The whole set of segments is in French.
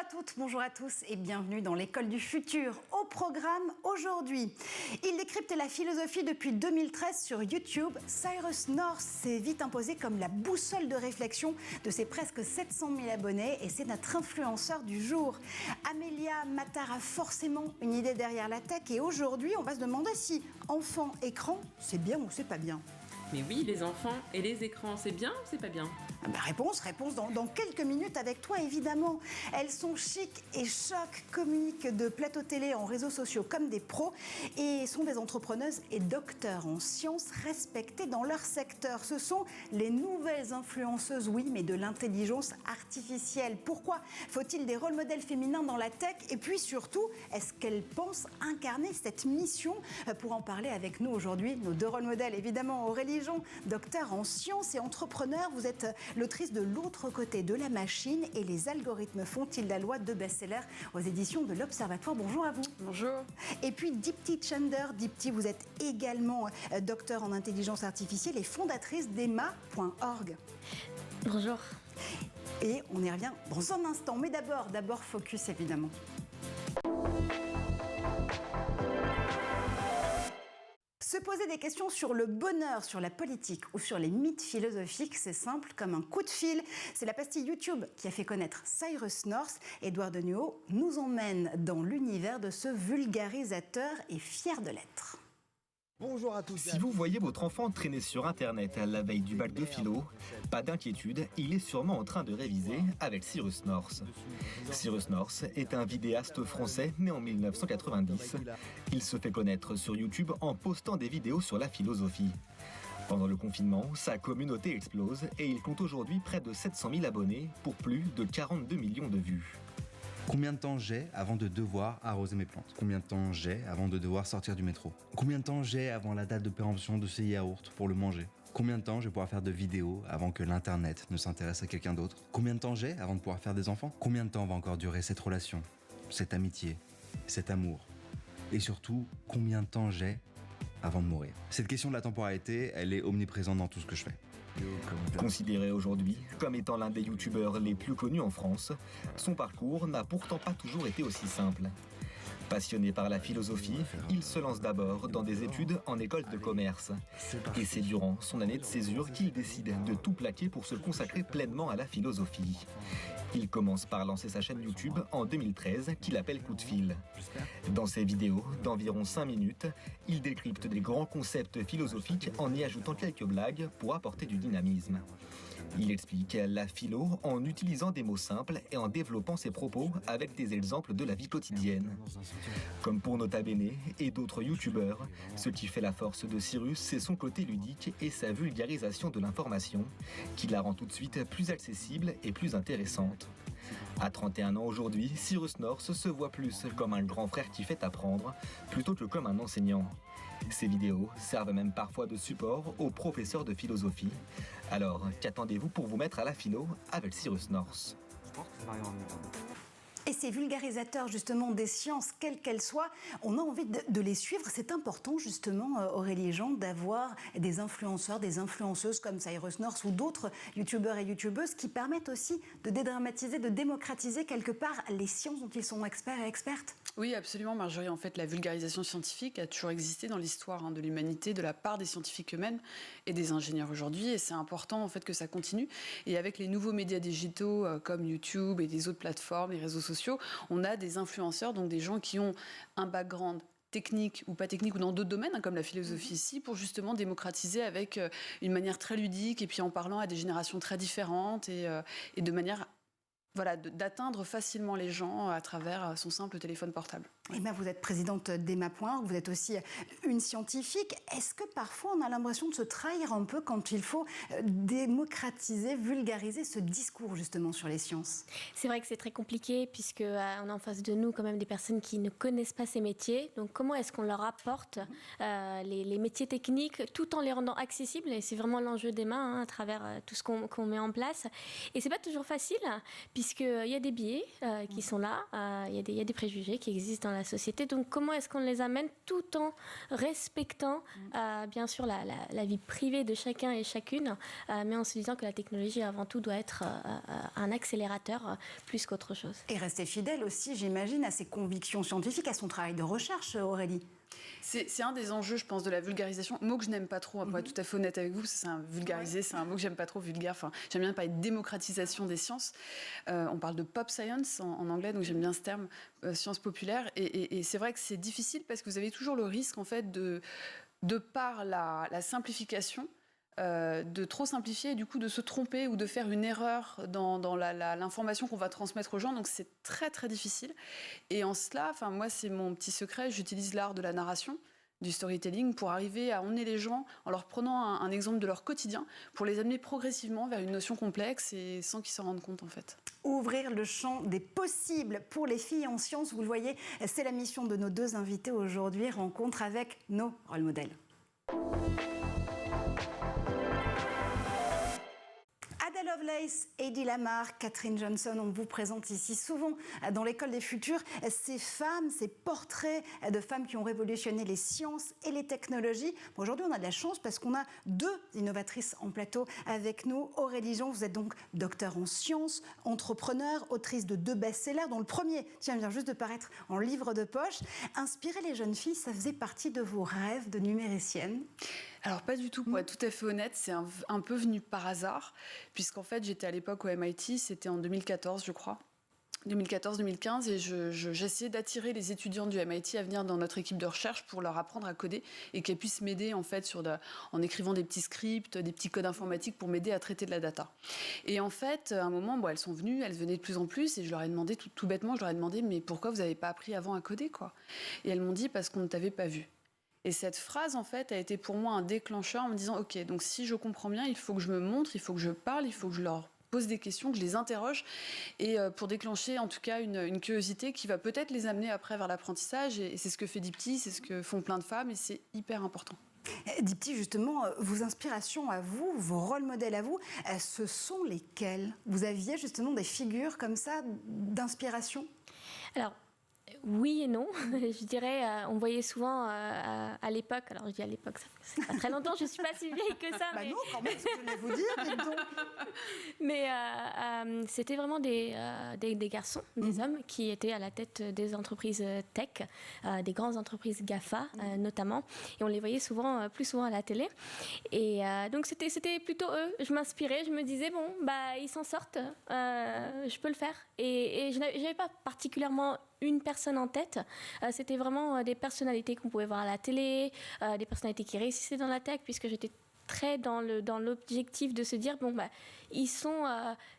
à toutes, bonjour à tous et bienvenue dans l'école du futur. Au programme aujourd'hui, il décrypte la philosophie depuis 2013 sur YouTube. Cyrus North s'est vite imposé comme la boussole de réflexion de ses presque 700 000 abonnés et c'est notre influenceur du jour. Amélia Mattar a forcément une idée derrière la tech et aujourd'hui on va se demander si enfant, écran, c'est bien ou c'est pas bien. Mais oui, les enfants et les écrans, c'est bien ou c'est pas bien ? Réponse dans quelques minutes avec toi évidemment. Elles sont chic et choc, communiquent de plateaux télé en réseaux sociaux comme des pros et sont des entrepreneuses et docteurs en sciences respectées dans leur secteur. Ce sont les nouvelles influenceuses, oui, mais de l'intelligence artificielle. Pourquoi faut-il des rôles modèles féminins dans la tech? Et puis surtout, est-ce qu'elles pensent incarner cette mission? Pour en parler avec nous aujourd'hui, nos deux rôles modèles, évidemment Aurélie Jon, docteur en sciences et entrepreneur. Vous êtes l'autrice de L'autre côté de la machine et les algorithmes font-ils la loi, de best-seller aux éditions de l'Observatoire. Bonjour à vous. Bonjour. Et puis Deepti Chander. Deepti, vous êtes également docteur en intelligence artificielle et fondatrice d'Emma.org. Bonjour. Et on y revient dans un instant. Mais d'abord focus évidemment. Se poser des questions sur le bonheur, sur la politique ou sur les mythes philosophiques, c'est simple comme un coup de fil. C'est la pastille YouTube qui a fait connaître Cyrus North. Édouard Denuot nous emmène dans l'univers de ce vulgarisateur et fier de l'être. Bonjour à tous. Si vous voyez votre enfant traîner sur Internet à la veille du bac de philo, pas d'inquiétude, il est sûrement en train de réviser avec Cyrus North. Cyrus North est un vidéaste français né en 1990. Il se fait connaître sur YouTube en postant des vidéos sur la philosophie. Pendant le confinement, sa communauté explose et il compte aujourd'hui près de 700 000 abonnés pour plus de 42 millions de vues. Combien de temps j'ai avant de devoir arroser mes plantes? Combien de temps j'ai avant de devoir sortir du métro? Combien de temps j'ai avant la date de péremption de ces yaourts pour le manger? Combien de temps je vais pouvoir faire de vidéos avant que l'internet ne s'intéresse à quelqu'un d'autre? Combien de temps j'ai avant de pouvoir faire des enfants? Combien de temps va encore durer cette relation, cette amitié, cet amour? Et surtout, combien de temps j'ai avant de mourir? Cette question de la temporalité, elle est omniprésente dans tout ce que je fais. Considéré aujourd'hui comme étant l'un des youtubeurs les plus connus en France, son parcours n'a pourtant pas toujours été aussi simple. Passionné par la philosophie, il se lance d'abord dans des études en école de commerce. Et c'est durant son année de césure qu'il décide de tout plaquer pour se consacrer pleinement à la philosophie. Il commence par lancer sa chaîne YouTube en 2013 qu'il appelle Coup de fil. Dans ses vidéos d'environ 5 minutes, il décrypte des grands concepts philosophiques en y ajoutant quelques blagues pour apporter du dynamisme. Il explique la philo en utilisant des mots simples et en développant ses propos avec des exemples de la vie quotidienne. Comme pour Nota Bene et d'autres youtubeurs, ce qui fait la force de Cyrus, c'est son côté ludique et sa vulgarisation de l'information, qui la rend tout de suite plus accessible et plus intéressante. À 31 ans aujourd'hui, Cyrus North se voit plus comme un grand frère qui fait apprendre, plutôt que comme un enseignant. Ces vidéos servent même parfois de support aux professeurs de philosophie. Alors, qu'attendez-vous pour vous mettre à la philo avec Cyrus North ? Et ces vulgarisateurs justement des sciences, quelles qu'elles soient, on a envie de les suivre. C'est important justement, Aurélie Jon, d'avoir des influenceurs, des influenceuses comme Cyrus North ou d'autres youtubeurs et youtubeuses qui permettent aussi de dédramatiser, de démocratiser quelque part les sciences dont ils sont experts et expertes. Oui, absolument, Marjorie. En fait, la vulgarisation scientifique a toujours existé dans l'histoire de l'humanité, de la part des scientifiques eux-mêmes et des ingénieurs aujourd'hui. Et c'est important, en fait, que ça continue. Et avec les nouveaux médias digitaux comme YouTube et des autres plateformes, les réseaux sociaux, on a des influenceurs, donc des gens qui ont un background technique ou pas technique ou dans d'autres domaines, comme la philosophie ici, pour justement démocratiser avec une manière très ludique et puis en parlant à des générations très différentes et de manière... Voilà, d'atteindre facilement les gens à travers son simple téléphone portable. Et bien, vous êtes présidente d'Emma.org, vous êtes aussi une scientifique. Est-ce que parfois on a l'impression de se trahir un peu quand il faut démocratiser, vulgariser ce discours justement sur les sciences? C'est vrai que c'est très compliqué puisque on a en face de nous quand même des personnes qui ne connaissent pas ces métiers. Donc comment est-ce qu'on leur apporte les métiers techniques tout en les rendant accessibles? Et c'est vraiment l'enjeu d'Emma à travers tout ce qu'on met en place. Et c'est pas toujours facile puisqu'il y a des biais qui sont là, il y a des préjugés qui existent dans la société. Donc comment est-ce qu'on les amène tout en respectant bien sûr la vie privée de chacun et chacune, mais en se disant que la technologie avant tout doit être un accélérateur plus qu'autre chose. Et rester fidèle aussi, j'imagine, à ses convictions scientifiques, à son travail de recherche, Aurélie. C'est un des enjeux, je pense, de la vulgarisation. Mot que je n'aime pas trop, pour être tout à fait honnête avec vous, c'est vulgariser, c'est un mot que j'aime pas trop, vulgaire. Enfin, j'aime bien parler de démocratisation des sciences. On parle de pop science en anglais, donc j'aime bien ce terme, sciences populaires. Et c'est vrai que c'est difficile parce que vous avez toujours le risque, en fait, de par la simplification, de trop simplifier et du coup de se tromper ou de faire une erreur dans l'information qu'on va transmettre aux gens. Donc c'est très très difficile. Et en cela, moi c'est mon petit secret, j'utilise l'art de la narration, du storytelling, pour arriver à emmener les gens en leur prenant un exemple de leur quotidien, pour les amener progressivement vers une notion complexe et sans qu'ils s'en rendent compte en fait. Ouvrir le champ des possibles pour les filles en sciences, vous le voyez, c'est la mission de nos deux invités aujourd'hui, rencontre avec nos rôles modèles. Ada Lovelace, Hedy Lamarr, Catherine Johnson, on vous présente ici souvent dans l'école des futurs ces femmes, ces portraits de femmes qui ont révolutionné les sciences et les technologies. Aujourd'hui, on a de la chance parce qu'on a deux innovatrices en plateau avec nous. Aurélie Jean, vous êtes donc docteur en sciences, entrepreneur, autrice de 2 best-sellers, dont le premier vient juste de paraître en livre de poche. Inspirer les jeunes filles, ça faisait partie de vos rêves de numéricienne? Alors pas du tout, pour être tout à fait honnête, c'est un peu venu par hasard, puisqu'en fait j'étais à l'époque au MIT, c'était en 2014 je crois, 2014-2015, et j'essayais d'attirer les étudiants du MIT à venir dans notre équipe de recherche pour leur apprendre à coder et qu'elles puissent m'aider en fait en écrivant des petits scripts, des petits codes informatiques pour m'aider à traiter de la data. Et en fait, à un moment, elles sont venues, elles venaient de plus en plus, et je leur ai demandé tout bêtement, mais pourquoi vous n'avez pas appris avant à coder quoi? Et elles m'ont dit parce qu'on ne t'avait pas vu. Et cette phrase, en fait, a été pour moi un déclencheur en me disant « Ok, donc si je comprends bien, il faut que je me montre, il faut que je parle, il faut que je leur pose des questions, que je les interroge, et pour déclencher en tout cas une curiosité qui va peut-être les amener après vers l'apprentissage. Et c'est ce que fait Dipti, c'est ce que font plein de femmes, et c'est hyper important. » Dipti, justement, vos inspirations à vous, vos rôles modèles à vous, ce sont lesquels? Vous aviez justement des figures comme ça d'inspiration? Alors, oui et non. Je dirais, on voyait souvent à l'époque, alors je dis à l'époque, c'est pas très longtemps, je suis pas si vieille que ça. Mais non, quand même, je voulais vous dire, dites donc. Mais c'était vraiment des garçons, des hommes qui étaient à la tête des entreprises tech, des grandes entreprises GAFA notamment, et on les voyait plus souvent à la télé. Et donc c'était plutôt eux. Je m'inspirais, je me disais bon, ils s'en sortent, je peux le faire. Et je n'avais pas particulièrement une personne en tête, c'était vraiment des personnalités qu'on pouvait voir à la télé, des personnalités qui réussissaient dans la tech, puisque j'étais très dans l'objectif de se dire ils sont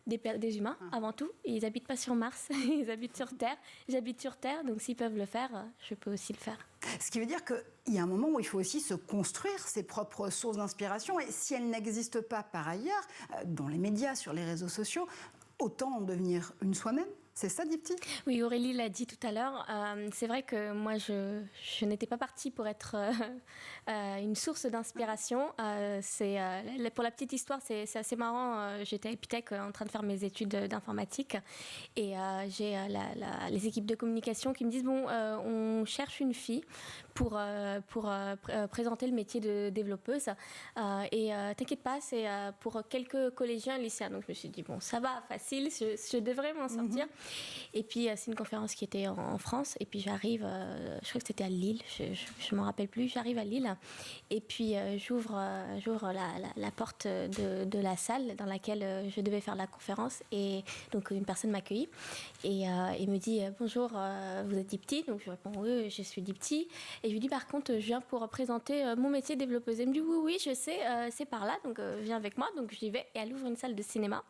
des humains avant tout, et ils habitent pas sur Mars, ils habitent sur Terre, j'habite sur Terre, donc s'ils peuvent le faire, je peux aussi le faire. Ce qui veut dire qu'il y a un moment où il faut aussi se construire ses propres sources d'inspiration, et si elles n'existent pas par ailleurs, dans les médias, sur les réseaux sociaux, autant en devenir une soi-même. C'est ça, Dipti? Oui, Aurélie l'a dit tout à l'heure. C'est vrai que moi, je n'étais pas partie pour être une source d'inspiration. Pour la petite histoire, c'est assez marrant. J'étais à Epitech en train de faire mes études d'informatique. Et j'ai les équipes de communication qui me disent, on cherche une fille pour présenter le métier de développeuse. Et t'inquiète pas, c'est pour quelques collégiens et lycéens. Donc je me suis dit, ça va, facile, je devrais m'en sortir. Et puis c'est une conférence qui était en France, et puis j'arrive, je crois que c'était à Lille, je m'en rappelle plus, j'arrive à Lille, et puis j'ouvre la porte de la salle dans laquelle je devais faire la conférence, et donc une personne m'accueille et me dit bonjour, vous êtes Dipti? Donc je réponds oui, je suis Dipti, et je lui dis par contre je viens pour présenter mon métier de développeuse. Elle me dit oui je sais, c'est par là, donc viens avec moi. Donc j'y vais, et elle ouvre une salle de cinéma.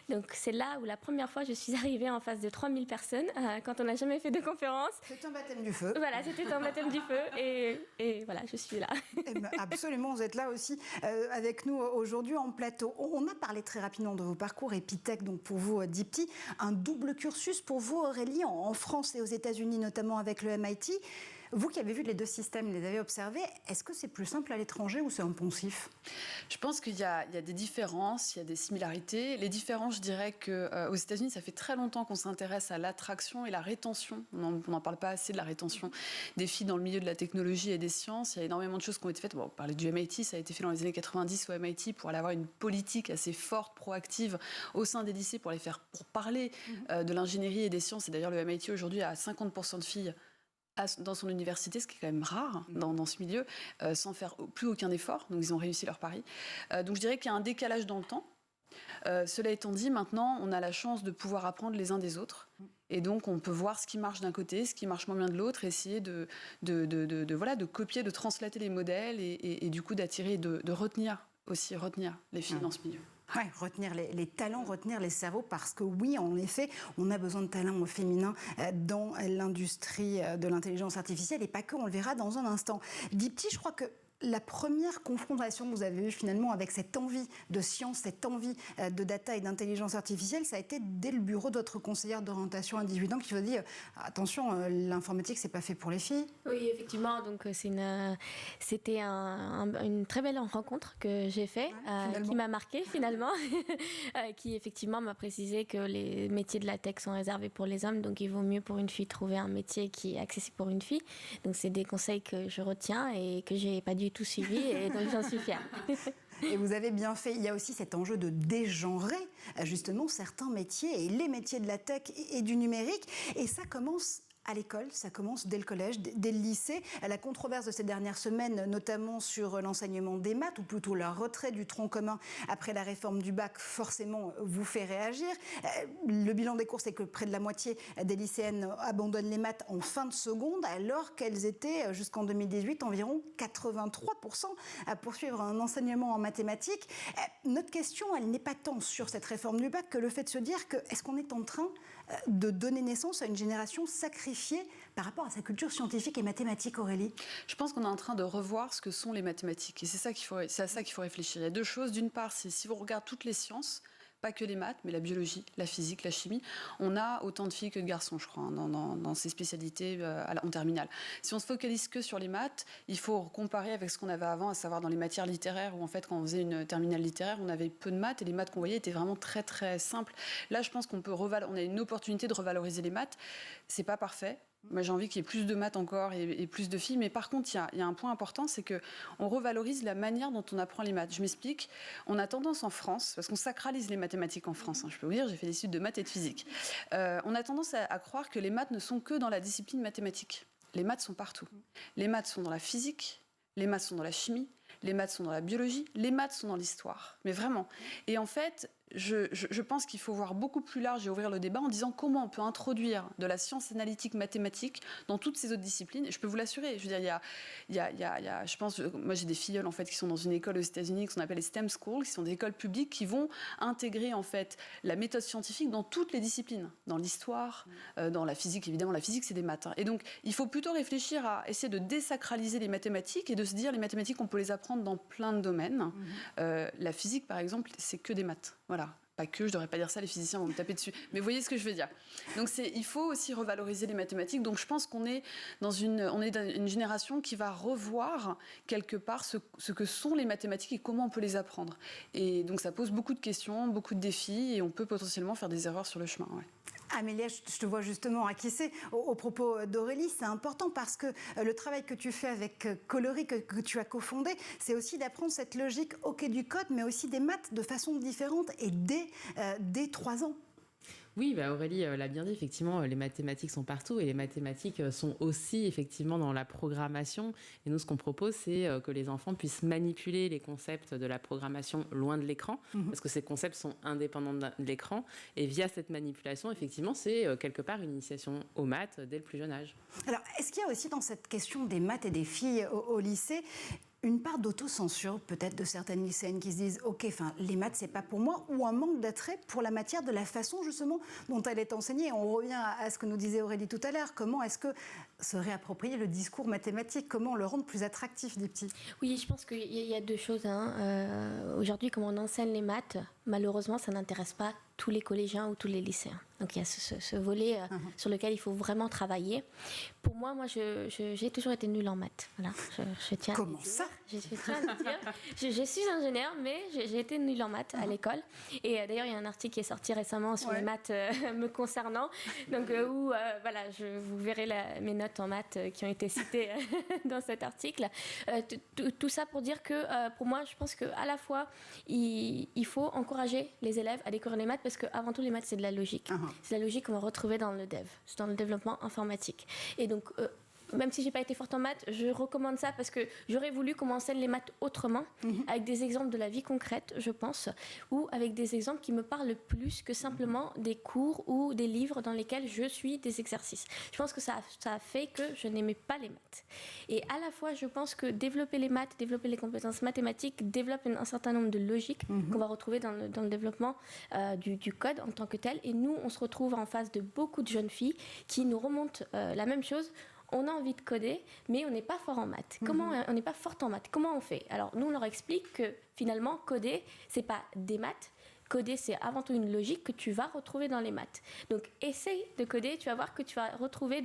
Donc c'est là où la première fois je suis arrivée en face de 3000 personnes, quand on n'a jamais fait de conférence. C'est un baptême du feu. Voilà, c'était un baptême du feu, et voilà, je suis là. Absolument, vous êtes là aussi avec nous aujourd'hui en plateau. On a parlé très rapidement de vos parcours Epitech, donc pour vous Dipti, un double cursus pour vous Aurélie, en France et aux États-Unis notamment avec le MIT. Vous qui avez vu les deux systèmes, les avez observés, est-ce que c'est plus simple à l'étranger ou c'est un poncif? Je pense qu'il y a des différences, il y a des similarités. Les différences, je dirais qu'aux États-Unis, ça fait très longtemps qu'on s'intéresse à l'attraction et la rétention. On n'en parle pas assez de la rétention des filles dans le milieu de la technologie et des sciences. Il y a énormément de choses qui ont été faites. Bon, on parlait du MIT, ça a été fait dans les années 90 au MIT pour aller avoir une politique assez forte, proactive au sein des lycées pour parler de l'ingénierie et des sciences. Et d'ailleurs, le MIT aujourd'hui a 50% de filles dans son université, ce qui est quand même rare dans ce milieu, sans faire plus aucun effort. Donc ils ont réussi leur pari. Donc je dirais qu'il y a un décalage dans le temps. Cela étant dit, maintenant, on a la chance de pouvoir apprendre les uns des autres. Et donc, on peut voir ce qui marche d'un côté, ce qui marche moins bien de l'autre, essayer de copier, de translater les modèles et du coup d'attirer, de retenir les filles dans ce milieu. Ouais, retenir les talents, retenir les cerveaux, parce que oui, en effet, on a besoin de talents féminins dans l'industrie de l'intelligence artificielle, et pas que, on le verra dans un instant. Dipti, je crois que la première confrontation que vous avez eue finalement avec cette envie de science, cette envie de data et d'intelligence artificielle, ça a été dès le bureau de votre conseillère d'orientation à 18 ans qui vous a dit attention, l'informatique, c'est pas fait pour les filles. Oui, effectivement. Donc c'était une très belle rencontre que j'ai faite, qui m'a marquée finalement, qui effectivement m'a précisé que les métiers de la tech sont réservés pour les hommes, donc il vaut mieux pour une fille trouver un métier qui est accessible pour une fille. Donc c'est des conseils que je retiens et que j'ai pas du tout suivi, et donc j'en suis fière. Et vous avez bien fait. Il y a aussi cet enjeu de dégenrer justement certains métiers et les métiers de la tech et du numérique. Et ça commence à l'école, ça commence dès le collège, dès le lycée. La controverse de ces dernières semaines, notamment sur l'enseignement des maths, ou plutôt leur retrait du tronc commun après la réforme du bac, forcément vous fait réagir. Le bilan des cours, c'est que près de la moitié des lycéennes abandonnent les maths en fin de seconde, alors qu'elles étaient jusqu'en 2018 environ 83% à poursuivre un enseignement en mathématiques. Notre question, elle n'est pas tant sur cette réforme du bac que le fait de se dire que est-ce qu'on est en train de donner naissance à une génération sacrifiée par rapport à sa culture scientifique et mathématique, Aurélie? Je pense qu'on est en train de revoir ce que sont les mathématiques. Et c'est à ça qu'il faut réfléchir. Il y a deux choses. D'une part, c'est si vous regardez toutes les sciences, pas que les maths, mais la biologie, la physique, la chimie, on a autant de filles que de garçons, je crois, dans ces spécialités en terminale. Si on se focalise que sur les maths, il faut comparer avec ce qu'on avait avant, à savoir dans les matières littéraires, où en fait, quand on faisait une terminale littéraire, on avait peu de maths, et les maths qu'on voyait étaient vraiment très, très simples. Là, je pense qu'on a une opportunité de revaloriser les maths. C'est pas parfait. Moi, j'ai envie qu'il y ait plus de maths encore et plus de filles. Mais par contre, il y a un point important, c'est qu'on revalorise la manière dont on apprend les maths. Je m'explique. On a tendance en France, parce qu'on sacralise les mathématiques en France, je peux vous dire, j'ai fait des études de maths et de physique. On a tendance à croire que les maths ne sont que dans la discipline mathématique. Les maths sont partout. Les maths sont dans la physique, les maths sont dans la chimie, les maths sont dans la biologie, les maths sont dans l'histoire. Mais vraiment. Et en fait, je pense qu'il faut voir beaucoup plus large et ouvrir le débat en disant comment on peut introduire de la science analytique mathématique dans toutes ces autres disciplines. Et je peux vous l'assurer. Je veux dire, je pense, moi j'ai des filleuls en fait qui sont dans une école aux États-Unis qu'on appelle les STEM schools, qui sont des écoles publiques qui vont intégrer en fait la méthode scientifique dans toutes les disciplines, dans l'histoire, dans la physique. Évidemment, la physique c'est des maths. Et donc, il faut plutôt réfléchir à essayer de désacraliser les mathématiques et de se dire les mathématiques on peut les apprendre dans plein de domaines. La physique par exemple, c'est que des maths. Voilà. Pas que, je ne devrais pas dire ça, les physiciens vont me taper dessus. Mais vous voyez ce que je veux dire. Donc il faut aussi revaloriser les mathématiques. Donc je pense qu'on est dans une génération qui va revoir quelque part ce que sont les mathématiques et comment on peut les apprendre. Et donc ça pose beaucoup de questions, beaucoup de défis et on peut potentiellement faire des erreurs sur le chemin. Ouais. Amélia, je te vois justement acquiescer au propos d'Aurélie. C'est important parce que le travail que tu fais avec Coloris, que tu as cofondé, c'est aussi d'apprendre cette logique au quai du code, mais aussi des maths de façon différente et dès 3 ans. Oui, Aurélie l'a bien dit, effectivement, les mathématiques sont partout et les mathématiques sont aussi effectivement dans la programmation. Et nous, ce qu'on propose, c'est que les enfants puissent manipuler les concepts de la programmation loin de l'écran, parce que ces concepts sont indépendants de l'écran. Et via cette manipulation, effectivement, c'est quelque part une initiation aux maths dès le plus jeune âge. Alors, est-ce qu'il y a aussi dans cette question des maths et des filles au lycée une part d'autocensure, peut-être de certaines lycéennes qui se disent « Ok, les maths, c'est pas pour moi » ou un manque d'attrait pour la matière de la façon, justement, dont elle est enseignée. On revient à ce que nous disait Aurélie tout à l'heure. Comment est-ce que se réapproprier le discours mathématique? Comment le rendre plus attractif, Dipti? Oui, je pense qu'il y a deux choses. Aujourd'hui, comme on enseigne les maths, malheureusement, ça n'intéresse pas tous les collégiens ou tous les lycéens. Donc il y a ce volet sur lequel il faut vraiment travailler. Pour moi, j'ai toujours été nulle en maths. Voilà, je tiens Comment ça? Je tiens à le dire. Je suis ingénieure, mais j'ai été nulle en maths à l'école. Et d'ailleurs, il y a un article qui est sorti récemment sur les maths me concernant. Donc où voilà, vous verrez mes notes en maths qui ont été citées dans cet article. Tout ça pour dire que pour moi, je pense qu'à la fois, il faut encourager les élèves à découvrir les maths parce qu'avant tout, les maths, c'est de la logique. C'est la logique qu'on va retrouver dans le dev, dans le développement informatique. Et donc, même si j'ai pas été forte en maths, je recommande ça parce que j'aurais voulu qu'on m'enseigne les maths autrement, avec des exemples de la vie concrète, je pense, ou avec des exemples qui me parlent plus que simplement des cours ou des livres dans lesquels je suis des exercices. Je pense que ça a fait que je n'aimais pas les maths. Et à la fois, je pense que développer les maths, développer les compétences mathématiques, développe un certain nombre de logiques qu'on va retrouver dans le développement du code en tant que tel. Et nous, on se retrouve en face de beaucoup de jeunes filles qui nous remontent la même chose. On a envie de coder, mais on n'est pas fort en maths. On n'est pas forte en maths. Comment on fait? Alors, nous, on leur explique que finalement, coder, c'est pas des maths. Coder, c'est avant tout une logique que tu vas retrouver dans les maths. Donc, essaye de coder, tu vas voir que tu vas retrouver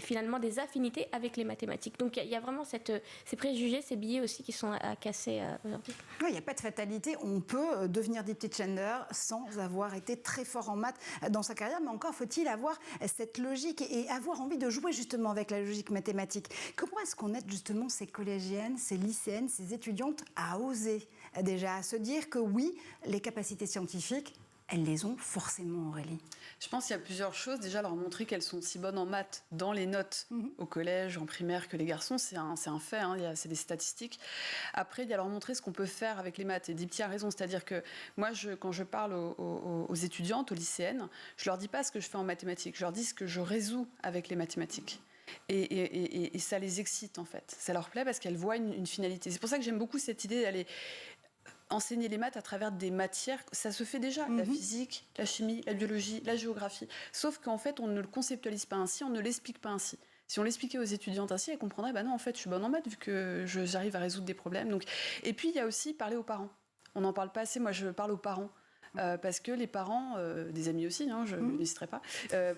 finalement des affinités avec les mathématiques. Donc, il y a vraiment ces préjugés, ces biais aussi qui sont à casser aujourd'hui. Oui, il n'y a pas de fatalité. On peut devenir deputy gender sans avoir été très fort en maths dans sa carrière, mais encore faut-il avoir cette logique et avoir envie de jouer justement avec la logique mathématique. Comment est-ce qu'on aide justement ces collégiennes, ces lycéennes, ces étudiantes à oser déjà, à se dire que oui, les capacités scientifiques, elles les ont forcément, Aurélie? Je pense qu'il y a plusieurs choses. Déjà, leur montrer qu'elles sont aussi bonnes en maths dans les notes au collège, en primaire que les garçons, c'est un fait, c'est des statistiques. Après, il y a leur montrer ce qu'on peut faire avec les maths. Et Dipti a raison, c'est-à-dire que moi, quand je parle aux étudiantes, aux lycéennes, je leur dis pas ce que je fais en mathématiques, je leur dis ce que je résous avec les mathématiques. Et ça les excite, en fait. Ça leur plaît parce qu'elles voient une finalité. C'est pour ça que j'aime beaucoup cette idée d'aller enseigner les maths à travers des matières, ça se fait déjà, la physique, la chimie, la biologie, la géographie. Sauf qu'en fait, on ne le conceptualise pas ainsi, on ne l'explique pas ainsi. Si on l'expliquait aux étudiantes ainsi, elles comprendraient, non, en fait, je suis bonne en maths vu que j'arrive à résoudre des problèmes. Donc... Et puis, il y a aussi parler aux parents. On n'en parle pas assez, moi, je parle aux parents. Parce que les parents, des amis aussi, je n'hésiterai pas,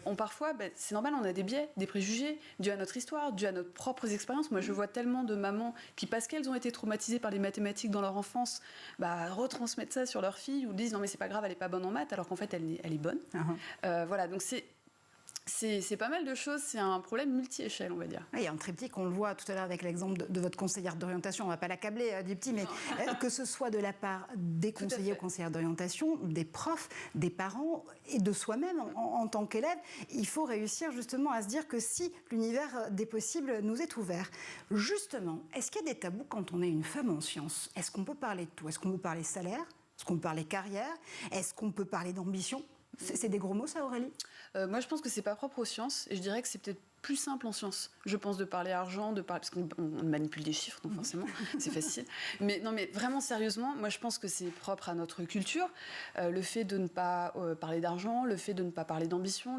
ont parfois, c'est normal, on a des biais, des préjugés, dus à notre histoire, dus à nos propres expériences. Moi, je vois tellement de mamans qui, parce qu'elles ont été traumatisées par les mathématiques dans leur enfance, retransmettent ça sur leur fille ou disent non mais c'est pas grave, elle est pas bonne en maths, alors qu'en fait elle est bonne. Voilà, donc c'est pas mal de choses, c'est un problème multi-échelle, on va dire. Il y a un triptyque, on le voit tout à l'heure avec l'exemple de votre conseillère d'orientation, on ne va pas l'accabler, Dipti, mais que ce soit de la part des conseillers ou conseillères d'orientation, des profs, des parents et de soi-même en tant qu'élève, il faut réussir justement à se dire que si l'univers des possibles nous est ouvert. Justement, est-ce qu'il y a des tabous quand on est une femme en sciences? Est-ce qu'on peut parler de tout? Est-ce qu'on peut parler salaire? Est-ce qu'on peut parler carrière? Est-ce qu'on peut parler d'ambition? C'est des gros mots, ça, Aurélie? Moi, je pense que c'est pas propre aux sciences, et je dirais que c'est peut-être plus simple en sciences. Je pense de parler argent, parce qu'on manipule des chiffres, donc forcément, c'est facile. Mais non, mais vraiment sérieusement, moi, je pense que c'est propre à notre culture. Le fait de ne pas parler d'argent, le fait de ne pas parler d'ambition,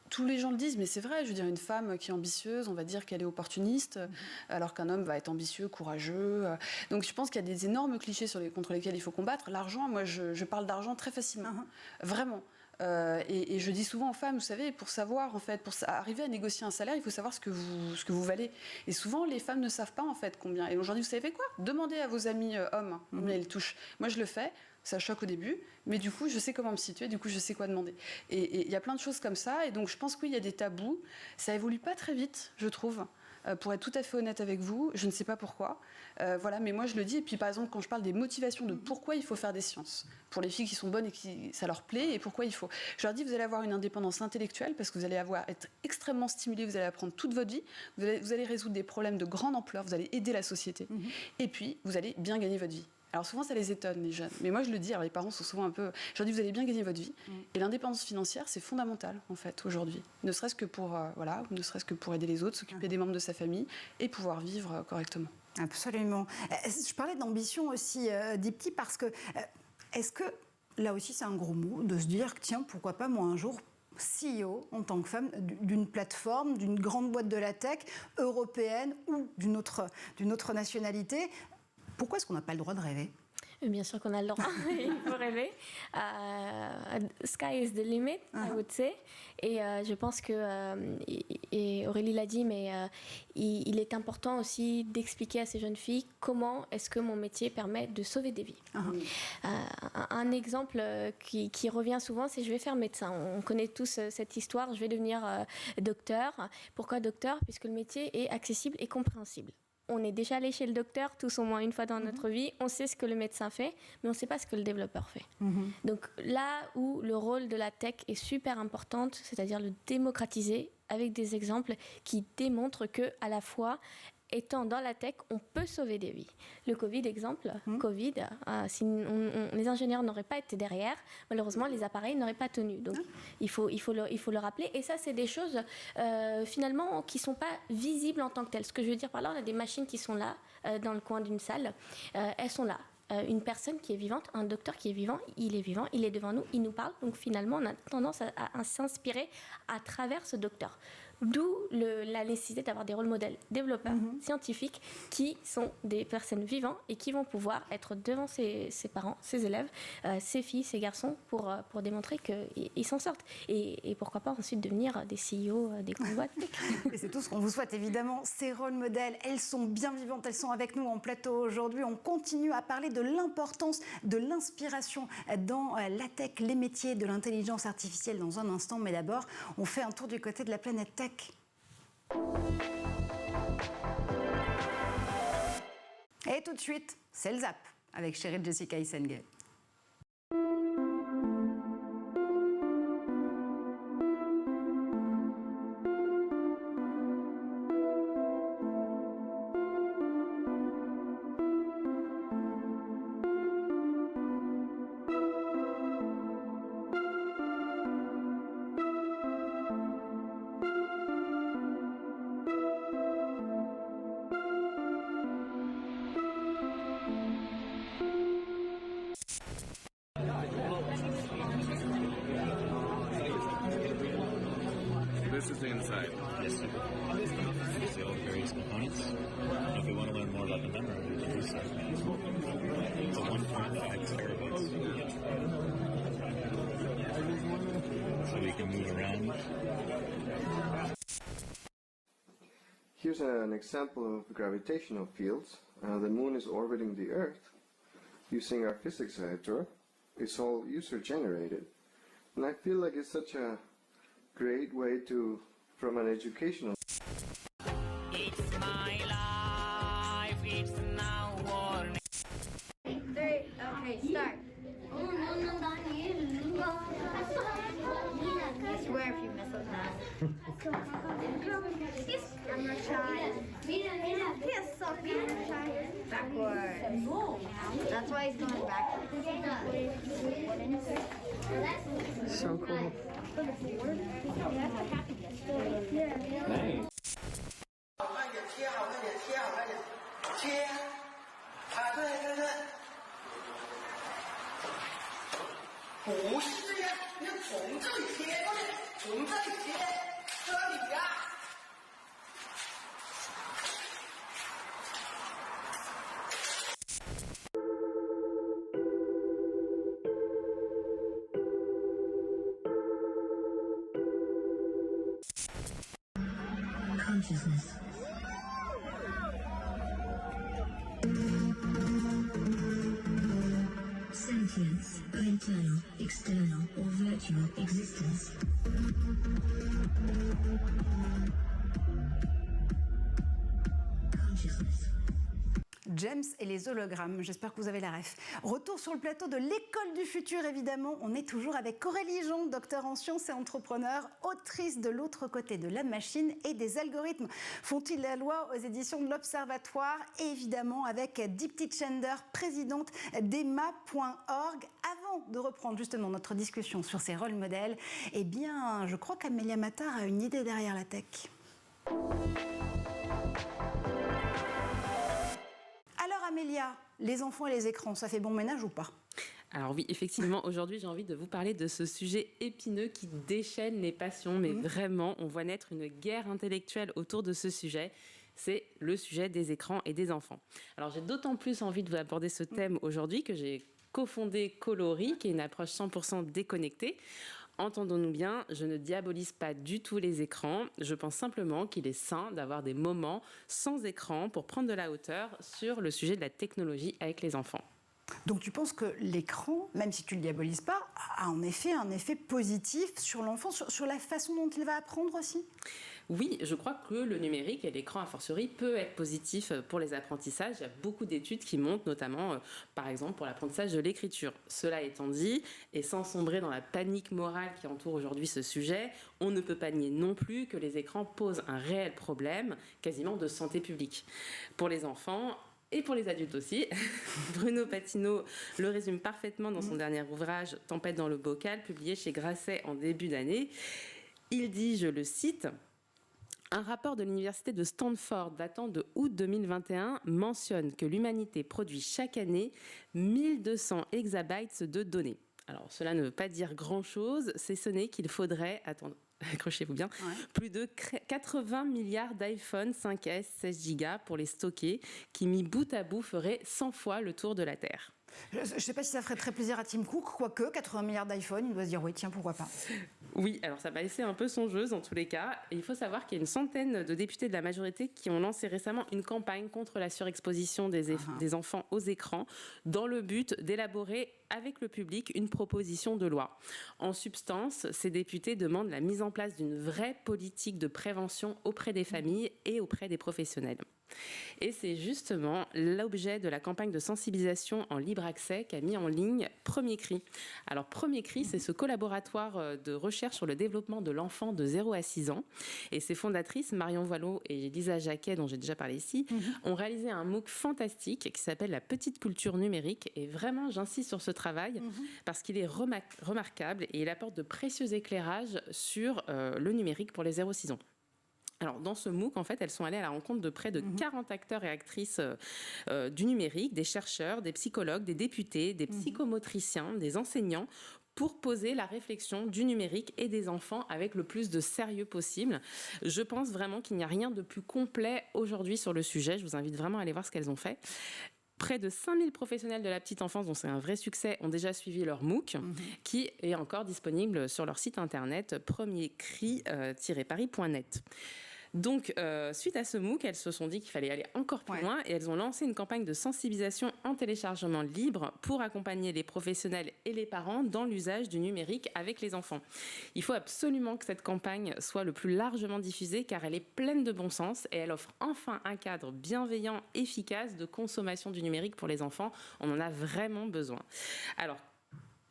tous les gens le disent, mais c'est vrai, je veux dire, une femme qui est ambitieuse, on va dire qu'elle est opportuniste, alors qu'un homme va être ambitieux, courageux. Donc je pense qu'il y a des énormes clichés contre lesquels il faut combattre. L'argent, moi, je parle d'argent très facilement, vraiment. Et je dis souvent aux femmes, vous savez, pour savoir, en fait, pour arriver à négocier un salaire, il faut savoir ce que vous valez. Et souvent, les femmes ne savez pas, en fait, combien. Et aujourd'hui, vous savez quoi? Demandez à vos amis hommes combien ils touchent. Moi, je le fais. Ça choque au début, mais du coup, je sais comment me situer, du coup, je sais quoi demander. Et il y a plein de choses comme ça, et donc je pense qu'il y a des tabous. Ça évolue pas très vite, je trouve, pour être tout à fait honnête avec vous. Je ne sais pas pourquoi. Voilà, mais moi, je le dis. Et puis, par exemple, quand je parle des motivations de pourquoi il faut faire des sciences, pour les filles qui sont bonnes et qui ça leur plaît, et pourquoi il faut... Je leur dis, vous allez avoir une indépendance intellectuelle, parce que vous allez être extrêmement stimulé, vous allez apprendre toute votre vie, vous allez résoudre des problèmes de grande ampleur, vous allez aider la société, et puis, vous allez bien gagner votre vie. Alors souvent, ça les étonne, les jeunes. Mais moi, je le dis, alors les parents sont souvent un peu... Je leur dis, vous allez bien gagner votre vie. Et l'indépendance financière, c'est fondamental, en fait, aujourd'hui. Ne serait-ce que pour, ne serait-ce que pour aider les autres, s'occuper des membres de sa famille et pouvoir vivre correctement. Absolument. Je parlais d'ambition aussi, Dipti, parce que... Est-ce que, là aussi, c'est un gros mot, de se dire que, tiens, pourquoi pas, moi, un jour... CEO en tant que femme d'une plateforme, d'une grande boîte de la tech européenne ou d'une autre nationalité. Pourquoi est-ce qu'on n'a pas le droit de rêver ? Bien sûr qu'on a le droit, il faut rêver. Sky is the limit, I would say. Et je pense que, et Aurélie l'a dit, mais il est important aussi d'expliquer à ces jeunes filles comment est-ce que mon métier permet de sauver des vies. Un exemple qui revient souvent, c'est je vais faire médecin. On connaît tous cette histoire, je vais devenir docteur. Pourquoi docteur? Puisque le métier est accessible et compréhensible. On est déjà allé chez le docteur tous au moins une fois dans notre vie, on sait ce que le médecin fait, mais on ne sait pas ce que le développeur fait. Donc là où le rôle de la tech est super important, c'est-à-dire le démocratiser avec des exemples qui démontrent qu'à la fois, étant dans la tech, on peut sauver des vies. Le Covid, exemple, Covid, si les ingénieurs n'auraient pas été derrière, malheureusement, les appareils n'auraient pas tenu. Donc, il faut le rappeler. Et ça, c'est des choses, finalement, qui ne sont pas visibles en tant que telles. Ce que je veux dire par là, on a des machines qui sont là, dans le coin d'une salle. Elles sont là. Une personne qui est vivante, un docteur qui est vivant, il est devant nous, il nous parle. Donc, finalement, on a tendance à s'inspirer à travers ce docteur. D'où la nécessité d'avoir des rôles modèles développeurs, scientifiques, qui sont des personnes vivantes et qui vont pouvoir être devant ses parents, ses élèves, ses filles, ses garçons, pour démontrer qu'ils s'en sortent. Et pourquoi pas ensuite devenir des CEO des grandes boîtes. Et c'est tout ce qu'on vous souhaite, évidemment. Ces rôles modèles, elles sont bien vivantes, elles sont avec nous en plateau aujourd'hui. On continue à parler de l'importance de l'inspiration dans la tech, les métiers de l'intelligence artificielle dans un instant. Mais d'abord, on fait un tour du côté de la planète tech. Et tout de suite, c'est le Zap avec Cheryl Jessica Isengel. This is the inside. Yes, sir. These are all various components. If we want to learn more about the memory, we can do so. It's a 1.5 terabytes. So we can move around. Here's an example of gravitational fields. The moon is orbiting the Earth using our physics editor. It's all user-generated. And I feel like it's such a great way to, from an educational... It's my life, it's now or never. 3, okay, start. I swear if you mess up now. I'm gonna try. Backwards. That's why he's going backwards. So cool. Consciousness. Sentience, internal, external, or virtual existence. Consciousness. James et les hologrammes, j'espère que vous avez la ref. Retour sur le plateau de l'École du futur, évidemment. On est toujours avec Aurélie Jon, docteur en sciences et entrepreneur, autrice de L'autre côté de la machine et des algorithmes. Font-ils la loi aux éditions de l'Observatoire? Et évidemment avec Deepti Chander, présidente d'EMA.org. Avant de reprendre justement notre discussion sur ces rôles modèles, eh bien, je crois qu'Amélia Matar a une idée derrière la tech. Alors Amélia, les enfants et les écrans, ça fait bon ménage ou pas? Alors oui, effectivement, aujourd'hui, j'ai envie de vous parler de ce sujet épineux qui déchaîne les passions, mais vraiment, on voit naître une guerre intellectuelle autour de ce sujet. c'est le sujet des écrans et des enfants. Alors j'ai d'autant plus envie de vous aborder ce thème aujourd'hui que j'ai cofondé Coloris, qui est une approche 100% déconnectée. Entendons-nous bien, je ne diabolise pas du tout les écrans. Je pense simplement qu'il est sain d'avoir des moments sans écran pour prendre de la hauteur sur le sujet de la technologie avec les enfants. Donc tu penses que l'écran, même si tu ne le diabolises pas, a en effet un effet positif sur l'enfant, sur la façon dont il va apprendre aussi ? Oui, je crois que le numérique et l'écran a fortiori peut être positif pour les apprentissages. Il y a beaucoup d'études qui montrent, notamment, par exemple, pour l'apprentissage de l'écriture. Cela étant dit, et sans sombrer dans la panique morale qui entoure aujourd'hui ce sujet, on ne peut pas nier non plus que les écrans posent un réel problème, quasiment de santé publique. Pour les enfants, et pour les adultes aussi. Bruno Patino le résume parfaitement dans son dernier ouvrage « Tempête dans le bocal », publié chez Grasset en début d'année. Il dit, je le cite, « Un rapport de l'université de Stanford datant de août 2021 mentionne que l'humanité produit chaque année 1200 exabytes de données. » Alors, cela ne veut pas dire grand-chose, c'est ce n'est qu'il faudrait, attendre, accrochez-vous bien, plus de 80 milliards d'iPhone 5S 16 Go pour les stocker, qui mis bout à bout ferait 100 fois le tour de la Terre. Je ne sais pas si ça ferait très plaisir à Tim Cook, quoique 80 milliards d'iPhone, il doit se dire oui, tiens, pourquoi pas. Oui, alors ça m'a laissé un peu songeuse en tous les cas. Et il faut savoir qu'il y a une centaine de députés de la majorité qui ont lancé récemment une campagne contre la surexposition des enfants aux écrans dans le but d'élaborer avec le public une proposition de loi. En substance, ces députés demandent la mise en place d'une vraie politique de prévention auprès des familles et auprès des professionnels. Et c'est justement l'objet de la campagne de sensibilisation en libre accès qu'a mis en ligne Premier Cri. Alors Premier Cri, c'est ce collaboratoire de recherche sur le développement de l'enfant de 0 à 6 ans. Et ses fondatrices, Marion Voilot et Lisa Jacquet, dont j'ai déjà parlé ici, ont réalisé un MOOC fantastique qui s'appelle La Petite Culture Numérique. Et vraiment, j'insiste sur ce travail parce qu'il est remarquable et il apporte de précieux éclairages sur le numérique pour les 0-6 ans. Alors, dans ce MOOC, en fait, elles sont allées à la rencontre de près de 40 acteurs et actrices du numérique, des chercheurs, des psychologues, des députés, des psychomotriciens, des enseignants, pour poser la réflexion du numérique et des enfants avec le plus de sérieux possible. Je pense vraiment qu'il n'y a rien de plus complet aujourd'hui sur le sujet. Je vous invite vraiment à aller voir ce qu'elles ont fait. Près de 5000 professionnels de la petite enfance, dont c'est un vrai succès, ont déjà suivi leur MOOC, qui est encore disponible sur leur site internet premiercri-paris.net. Donc, suite à ce MOOC, elles se sont dit qu'il fallait aller encore plus loin et elles ont lancé une campagne de sensibilisation en téléchargement libre pour accompagner les professionnels et les parents dans l'usage du numérique avec les enfants. Il faut absolument que cette campagne soit le plus largement diffusée car elle est pleine de bon sens et elle offre enfin un cadre bienveillant, efficace de consommation du numérique pour les enfants. On en a vraiment besoin. Alors,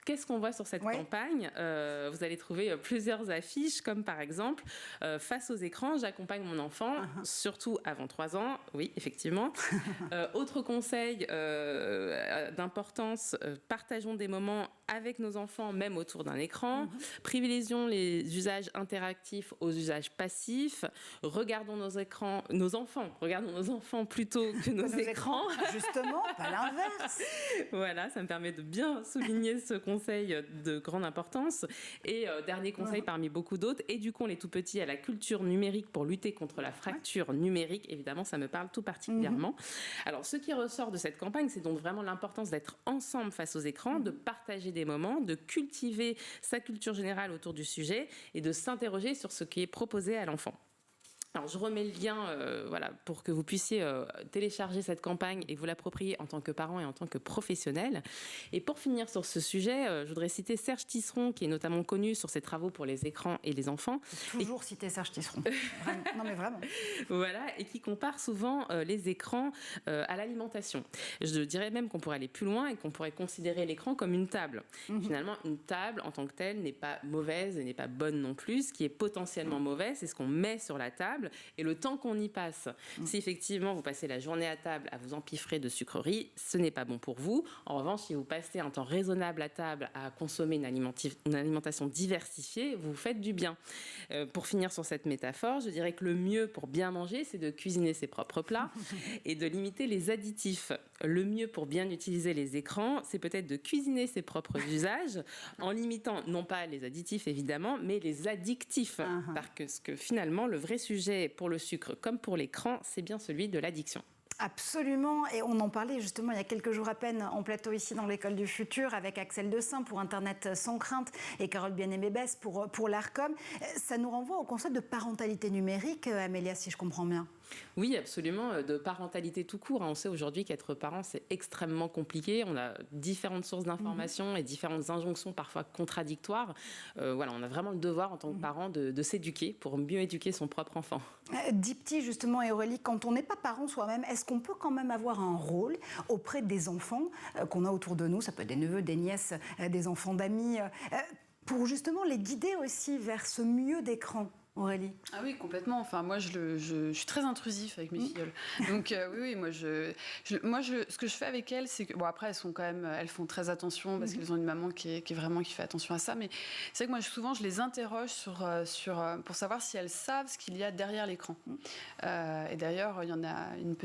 qu'est-ce qu'on voit sur cette campagne ? Vous allez trouver plusieurs affiches, comme par exemple, face aux écrans, j'accompagne mon enfant, surtout avant 3 ans. Oui, effectivement. Autre conseil d'importance, partageons des moments avec nos enfants, même autour d'un écran. Privilégions les usages interactifs aux usages passifs. Regardons nos enfants plutôt que nos écrans. Justement, pas l'inverse. Voilà, ça me permet de bien souligner ce conseil de grande importance. Et dernier conseil parmi beaucoup d'autres, éduquons les tout petits à la culture numérique pour lutter contre la fracture numérique. Évidemment, ça me parle tout particulièrement. Alors, ce qui ressort de cette campagne, c'est donc vraiment l'importance d'être ensemble face aux écrans, de partager des moments, de cultiver sa culture générale autour du sujet et de s'interroger sur ce qui est proposé à l'enfant. Alors, je remets le lien pour que vous puissiez télécharger cette campagne et vous l'approprier en tant que parent et en tant que professionnel. Et pour finir sur ce sujet, je voudrais citer Serge Tisseron, qui est notamment connu sur ses travaux pour les écrans et les enfants. Toujours citer Serge Tisseron. Vraiment. Non, mais vraiment. Voilà, et qui compare souvent les écrans à l'alimentation. Je dirais même qu'on pourrait aller plus loin et qu'on pourrait considérer l'écran comme une table. Finalement, une table en tant que telle n'est pas mauvaise et n'est pas bonne non plus. Ce qui est potentiellement mauvais, c'est ce qu'on met sur la table et le temps qu'on y passe. Si effectivement vous passez la journée à table à vous empiffrer de sucreries, ce n'est pas bon pour vous. En revanche, si vous passez un temps raisonnable à table à consommer une alimentation diversifiée, vous faites du bien. Pour finir sur cette métaphore, je dirais que le mieux pour bien manger, c'est de cuisiner ses propres plats et de limiter les additifs. Le mieux pour bien utiliser les écrans, c'est peut-être de cuisiner ses propres usages en limitant non pas les additifs évidemment, mais les addictifs. Parce que finalement, le vrai sujet sujet pour le sucre comme pour l'écran, c'est bien celui de l'addiction. Absolument, et on en parlait justement il y a quelques jours à peine en plateau ici dans l'École du Futur avec Axel Dessein pour Internet sans crainte et Carole Bien-Aimé-Besse pour l'ARCOM. Ça nous renvoie au concept de parentalité numérique, Amélia, si je comprends bien. Oui, absolument, de parentalité tout court. On sait aujourd'hui qu'être parent, c'est extrêmement compliqué. On a différentes sources d'informations et différentes injonctions parfois contradictoires. Voilà, on a vraiment le devoir en tant que parent de s'éduquer pour mieux éduquer son propre enfant. Dipti, justement, et Aurélie, quand on n'est pas parent soi-même, est-ce qu'on peut quand même avoir un rôle auprès des enfants qu'on a autour de nous, ça peut être des neveux, des nièces, des enfants d'amis, pour justement les guider aussi vers ce milieu d'écran? Aurélie? Ah oui, complètement. Enfin, moi, je suis très intrusif avec mes filleuls. Donc, oui, moi, ce que je fais avec elles, c'est que... Bon, après, elles font très attention parce qu'elles ont une maman qui fait attention à ça. Mais c'est vrai que moi, souvent, je les interroge pour savoir si elles savent ce qu'il y a derrière l'écran. Et d'ailleurs, il y en a une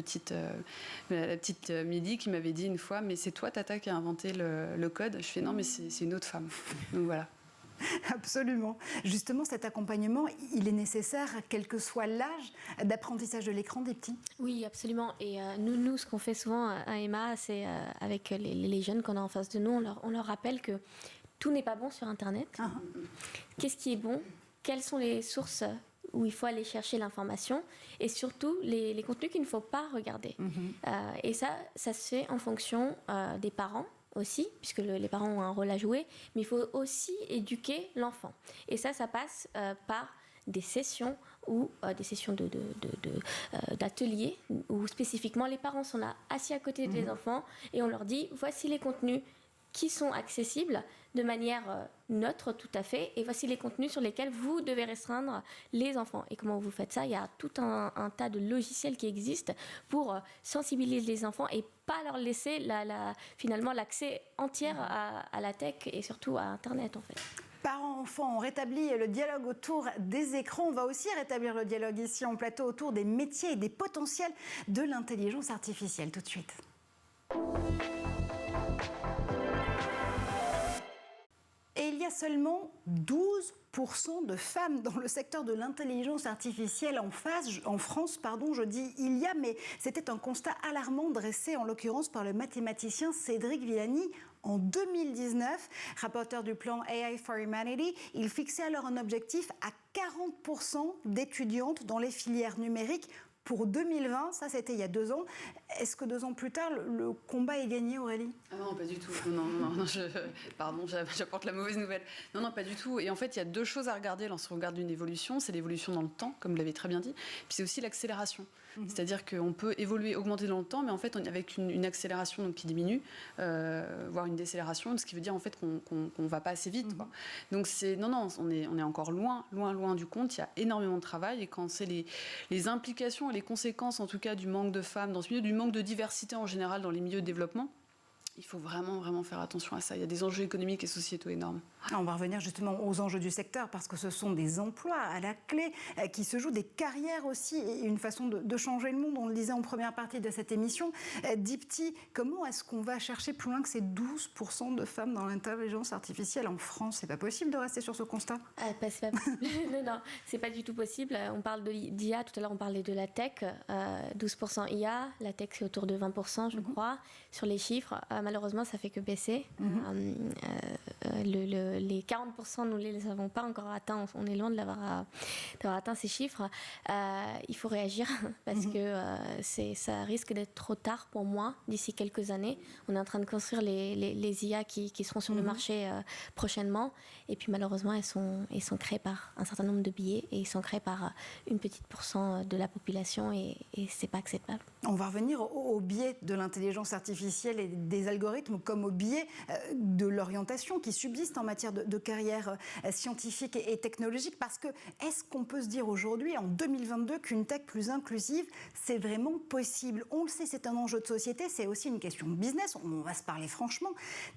la petite Midi qui m'avait dit une fois, mais c'est toi, Tata, qui a inventé le code. Je fais non, mais c'est une autre femme. Donc, voilà. Absolument. Justement, cet accompagnement, il est nécessaire, quel que soit l'âge d'apprentissage de l'écran des petits? Oui, absolument. Et nous, ce qu'on fait souvent à Emma, c'est avec les jeunes qu'on a en face de nous, on leur rappelle que tout n'est pas bon sur Internet. Qu'est-ce qui est bon? Quelles sont les sources où il faut aller chercher l'information? Et surtout, les contenus qu'il ne faut pas regarder. Et ça se fait en fonction des parents aussi, puisque les parents ont un rôle à jouer, mais il faut aussi éduquer l'enfant. Et ça passe par des sessions ou des sessions d'ateliers où spécifiquement les parents sont là assis à côté des enfants et on leur dit voici les contenus qui sont accessibles de manière neutre tout à fait, et voici les contenus sur lesquels vous devez restreindre les enfants. Et comment vous faites ça? Il y a tout un tas de logiciels qui existent pour sensibiliser les enfants et pas leur laisser finalement l'accès entier à la tech et surtout à Internet en fait. Parents-enfants, on rétablit le dialogue autour des écrans. On va aussi rétablir le dialogue ici en plateau autour des métiers et des potentiels de l'intelligence artificielle. Tout de suite. Et il y a seulement 12% de femmes dans le secteur de l'intelligence artificielle en France, je dis il y a, mais c'était un constat alarmant dressé en l'occurrence par le mathématicien Cédric Villani en 2019. Rapporteur du plan AI for Humanity, il fixait alors un objectif à 40% d'étudiantes dans les filières numériques pour 2020, ça c'était il y a 2 ans. Est-ce que 2 ans plus tard, le combat est gagné, Aurélie? Ah non, pas du tout. Non, pardon, j'apporte la mauvaise nouvelle. Non, pas du tout. Et en fait, il y a 2 choses à regarder lorsqu'on regarde une évolution. C'est l'évolution dans le temps, comme vous l'avez très bien dit. Puis c'est aussi l'accélération. C'est-à-dire qu'on peut évoluer, augmenter dans le temps, mais en fait, avec une accélération donc, qui diminue, voire une décélération, ce qui veut dire en fait qu'on ne va pas assez vite. Quoi. Donc on est encore loin du compte. Il y a énormément de travail, et quand c'est les implications et les conséquences, en tout cas, du manque de femmes dans ce milieu, du manque de diversité en général dans les milieux de développement, il faut vraiment faire attention à ça. Il y a des enjeux économiques et sociétaux énormes. On va revenir justement aux enjeux du secteur parce que ce sont des emplois à la clé qui se jouent, des carrières aussi et une façon de changer le monde. On le disait en première partie de cette émission. Dipti, comment est-ce qu'on va chercher plus loin que ces 12% de femmes dans l'intelligence artificielle en France? C'est pas possible de rester sur ce constat? C'est pas possible. Non, c'est pas du tout possible. On parle d'IA, tout à l'heure on parlait de la tech, 12% IA, la tech c'est autour de 20% je crois, sur les chiffres. Malheureusement ça fait que baisser. Les 40%, nous ne les avons pas encore atteints. On est loin d'avoir atteint ces chiffres. Il faut réagir parce que ça risque d'être trop tard pour moi d'ici quelques années. On est en train de construire les IA qui seront sur le marché prochainement. Et puis malheureusement, elles sont créées par un certain nombre de biais et ils sont créés par une petite pourcent de la population et ce n'est pas acceptable. On va revenir au biais de l'intelligence artificielle et des algorithmes comme au biais de l'orientation qui subsiste en matière de carrière scientifique et technologique, parce que est-ce qu'on peut se dire aujourd'hui, en 2022, qu'une tech plus inclusive, c'est vraiment possible? On le sait, c'est un enjeu de société, c'est aussi une question de business, on va se parler franchement.